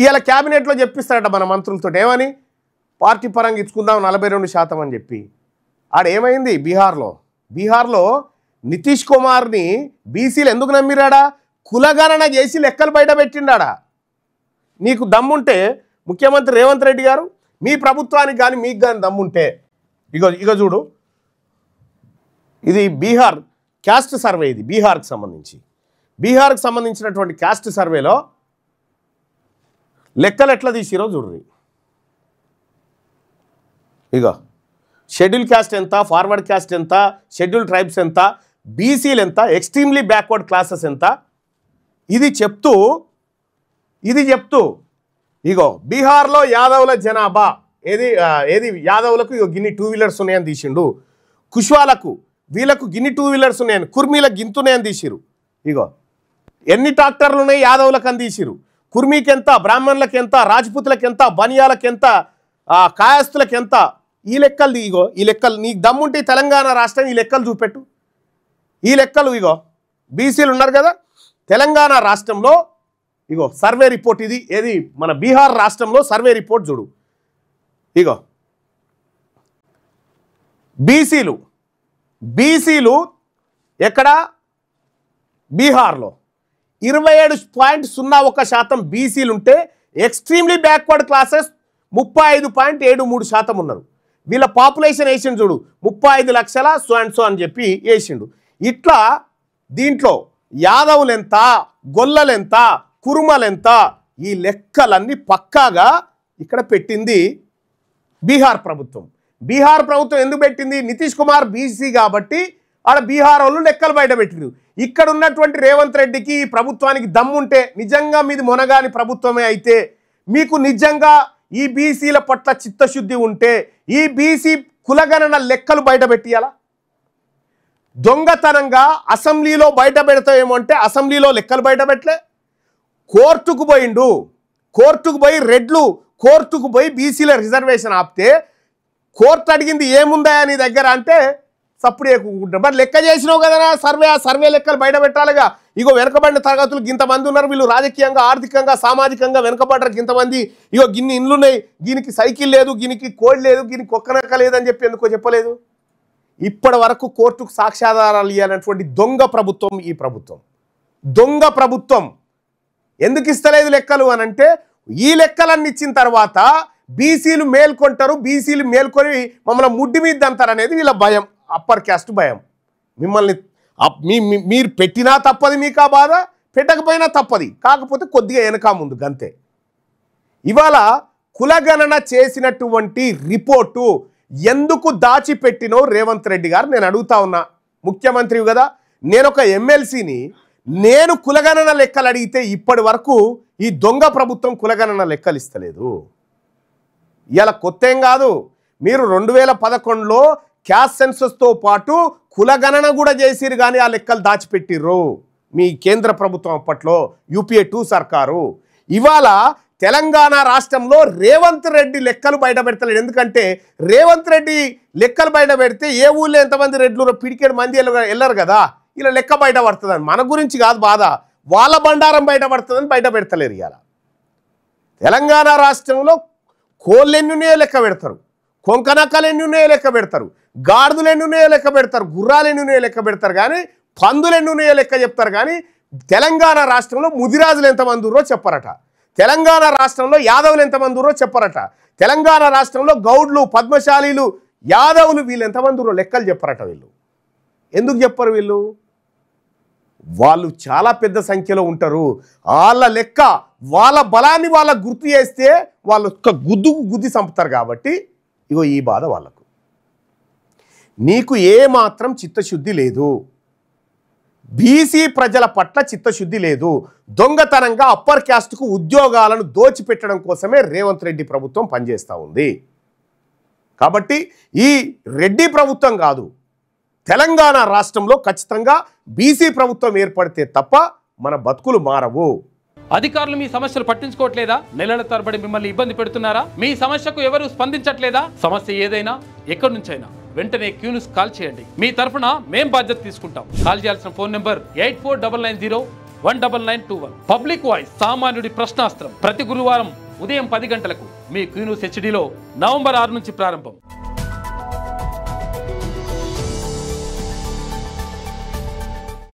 ఇవాళ క్యాబినెట్లో చెప్పిస్తారట మన మంత్రులతో ఏమని పార్టీ పరంగా ఇచ్చుకుందాం 42% అని చెప్పి. ఆడేమైంది బీహార్లో నితీష్ కుమార్ని బీసీలు ఎందుకు నమ్మిరాడా? కులగణన చేసి లెక్కలు బయట పెట్టిండాడా. నీకు దమ్ముంటే ముఖ్యమంత్రి రేవంత్ రెడ్డి గారు మీ ప్రభుత్వానికి కానీ మీకు కానీ దమ్ముంటే ఇగో చూడు, ఇది బీహార్ క్యాస్ట్ సర్వే, ఇది బీహార్కి సంబంధించినటువంటి క్యాస్ట్ సర్వేలో లెక్కలు ఎట్లా తీసిరో చూడండి. ఇగో షెడ్యూల్ క్యాస్ట్ ఎంత, ఫార్వర్డ్ క్యాస్ట్ ఎంత, షెడ్యూల్ ట్రైబ్స్ ఎంత, బీసీలు ఎంత, ఎక్స్ట్రీమ్లీ బ్యాక్వర్డ్ క్లాసెస్ ఎంత, ఇది చెప్తూ ఇగో బీహార్లో యాదవుల జనాభా ఏది యాదవులకు గిన్ని 2 వీలర్స్ ఉన్నాయని తీసిండు, కుష్వాలకు వీళ్ళకు గిన్ని 2 వీలర్స్ ఉన్నాయని, కుర్మీలకు గింతున్నాయని తీసిరు. ఇగో ఎన్ని ట్రాక్టర్లు ఉన్నాయి యాదవులకు అని తీసిరు, కుర్మీకి ఎంత, బ్రాహ్మణులకు ఎంత, రాజ్పుతులకు ఎంత, బనియాలకు ఎంత, కాయస్తులకు ఎంత, ఈ లెక్కలు ఇగో ఈ లెక్కలు నీకు దమ్ముంటే తెలంగాణ రాష్ట్రం ఈ లెక్కలు చూపెట్టు. ఈ లెక్కలు ఇగో బీసీలు ఉన్నారు కదా తెలంగాణ రాష్ట్రంలో, ఇగో సర్వే రిపోర్ట్, ఇది ఏది మన బీహార్ రాష్ట్రంలో సర్వే రిపోర్ట్ చూడు. ఇగో బీసీలు ఎక్కడ బీహార్లో 27.01% బీసీలు ఉంటే ఎక్స్ట్రీమ్లీ బ్యాక్వర్డ్ క్లాసెస్ 35.73% ఉన్నారు. వీళ్ళ పాపులేషన్ వేసిండు చూడు 35 లక్షల సో అని చెప్పి వేసిండు. ఇట్లా దీంట్లో యాదవులెంత, గొల్లలెంత, కురుమలెంత, ఈ లెక్కలన్నీ పక్కాగా ఇక్కడ పెట్టింది బీహార్ ప్రభుత్వం. ఎందుకు పెట్టింది? నితీష్ కుమార్ బీసీ కాబట్టి ఆడ బీహార్ వాళ్ళు లెక్కలు బయట పెట్టిండు. ఇక్కడ ఉన్నటువంటి రేవంత్ రెడ్డికి ఈ ప్రభుత్వానికి దమ్ముంటే, నిజంగా మీది మొనగాని ప్రభుత్వమే అయితే, మీకు నిజంగా ఈ బీసీల పట్ల చిత్తశుద్ధి ఉంటే ఈ బీసీ కులగణన లెక్కలు బయట పెట్టియాలా? దొంగతనంగా అసెంబ్లీలో బయట పెడతామేమో అంటే అసెంబ్లీలో లెక్కలు బయట పెట్టలే. కోర్టుకు పోయి రెడ్లు కోర్టుకు పోయి బీసీల రిజర్వేషన్ ఆపితే కోర్టు అడిగింది ఏముందా నీ దగ్గర అంటే సప్పుడు ఎక్కుంటారు. మరి లెక్క చేసినావు కదా సర్వే లెక్కలు బయట పెట్టాలిగా. ఇగో వెనకబడిన తరగతులు ఇంతమంది ఉన్నారు, వీళ్ళు రాజకీయంగా, ఆర్థికంగా, సామాజికంగా వెనకబడ్డరు ఇంతమంది, ఇగో గిన్ని ఇండ్లున్నాయి, దీనికి సైకిల్ లేదు, దీనికి కోడ్ లేదు, దీనికి ఒక్కనక్క లేదని చెప్పి ఎందుకో చెప్పలేదు. ఇప్పటి వరకు కోర్టుకు సాక్ష్యాధారాలు ఇవ్వాలన్నటువంటి దొంగ ప్రభుత్వం ఈ ప్రభుత్వం. దొంగ ప్రభుత్వం ఎందుకు ఇస్తలేదు లెక్కలు అని అంటే, ఈ లెక్కలన్నీ ఇచ్చిన తర్వాత బీసీలు మేల్కొంటారు, బీసీలు మేల్కొని మమ్మల్ని ముడ్డి మీద అంటారు అనేది వీళ్ళ భయం, అప్పర్ క్యాస్ట్ భయం. మిమ్మల్ని మీరు పెట్టినా తప్పది, మీకు ఆ బాధ, పెట్టకపోయినా తప్పది, కాకపోతే కొద్దిగా వెనక ముందు గంతే. ఇవాళ కులగణన చేసినటువంటి రిపోర్టు ఎందుకు దాచిపెట్టినో రేవంత్ రెడ్డి గారు నేను అడుగుతా ఉన్నా. ముఖ్యమంత్రి కదా, నేను ఒక ఎమ్మెల్సీని, నేను కులగణన లెక్కలు అడిగితే ఇప్పటి వరకు ఈ దొంగ ప్రభుత్వం కులగణన లెక్కలు ఇస్తలేదు. ఇలా కొత్త ఏం కాదు, మీరు 2011లో క్యాస్ట్ సెన్సస్తో పాటు కులగణన కూడా చేసిరు, కానీ ఆ లెక్కలు దాచిపెట్టిర్రు మీ కేంద్ర ప్రభుత్వం అప్పట్లో UPA 2 సర్కారు. ఇవాళ తెలంగాణ రాష్ట్రంలో రేవంత్ రెడ్డి లెక్కలు బయట పెడతలేడు. ఎందుకంటే రేవంత్ రెడ్డి లెక్కలు బయట పెడితే ఏ ఊళ్ళో ఎంతమంది రెడ్లు పిడికేడు మంది వెళ్ళరు కదా, ఇలా లెక్క బయట పడుతుందని. మన గురించి కాదు బాధ, వాళ్ళ బండారం బయట పడుతుందని బయట పెడతలేరు. ఇవాళ తెలంగాణ రాష్ట్రంలో కోళ్ళు ఎన్ని ఉన్నాయో లెక్క పెడతారు, కొంకనక్కలు ఎన్ని ఉన్నాయో లెక్క పెడతారు, గాడిదలు ఎన్ని ఉన్నాయో లెక్క పెడతారు, గుర్రాలు ఎన్ని ఉన్నాయో లెక్క పెడతారు, కానీ పందులు ఎన్ని ఉన్నాయో లెక్క చెప్తారు. కానీ తెలంగాణ రాష్ట్రంలో ముదిరాజులు ఎంతమంది ఉన్నారో చెప్పరట, తెలంగాణ రాష్ట్రంలో యాదవులు ఎంతమంది ఉన్నారో చెప్పరట, తెలంగాణ రాష్ట్రంలో గౌడ్లు, పద్మశాలీలు, యాదవులు వీళ్ళు ఎంతమంది ఉన్నారో లెక్కలు చెప్పరట. వీళ్ళు ఎందుకు చెప్పరు? వాళ్ళు చాలా పెద్ద సంఖ్యలో ఉంటారు. వాళ్ళ లెక్క, వాళ్ళ బలాన్ని వాళ్ళకు గుర్తు చేస్తే వాళ్ళు ఒక్క గుద్ది చంపుతారు. కాబట్టి ఇగో ఈ బాధ వాళ్ళకు. నీకు ఏమాత్రం చిత్తశుద్ధి లేదు, బీసీ ప్రజల పట్ల చిత్తశుద్ధి లేదు. దొంగతనంగా అప్పర్ క్యాస్ట్కు ఉద్యోగాలను దోచిపెట్టడం కోసమే రేవంత్ రెడ్డి ప్రభుత్వం పనిచేస్తూ ఉంది. కాబట్టి ఈ రెడ్డి ప్రభుత్వం కాదు, తెలంగాణ రాష్ట్రంలో ఖచ్చితంగా బీసీ ప్రభుత్వం ఏర్పడితే తప్ప మన బతుకులు మారవు. అధికారులు మీ సమస్యలు పట్టించుకోవట్లేదా? నెలల తరబడి మిమ్మల్ని ఇబ్బంది పెడుతున్నారా? మీ సమస్యకు ఎవరు స్పందించట్లేదా? సమస్య ఏదైనా ఎక్కడి నుంచైనా వెంటనే క్యూన్యూస్ కాల్ చేయండి. మీ తరఫున మేం బాధ్యత తీసుకుంటాం. కాల్ చేయాల్సిన ఫోన్ నెంబర్ 849909 19921. పబ్లిక్ వాయిస్, సామాన్యుడి ప్రశ్నాస్త్రం. ప్రతి గురువారం ఉదయం 10 గంటలకు మీ క్యూన్యూస్ హెచ్డీలో నవంబర్ 6 నుంచి ప్రారంభం.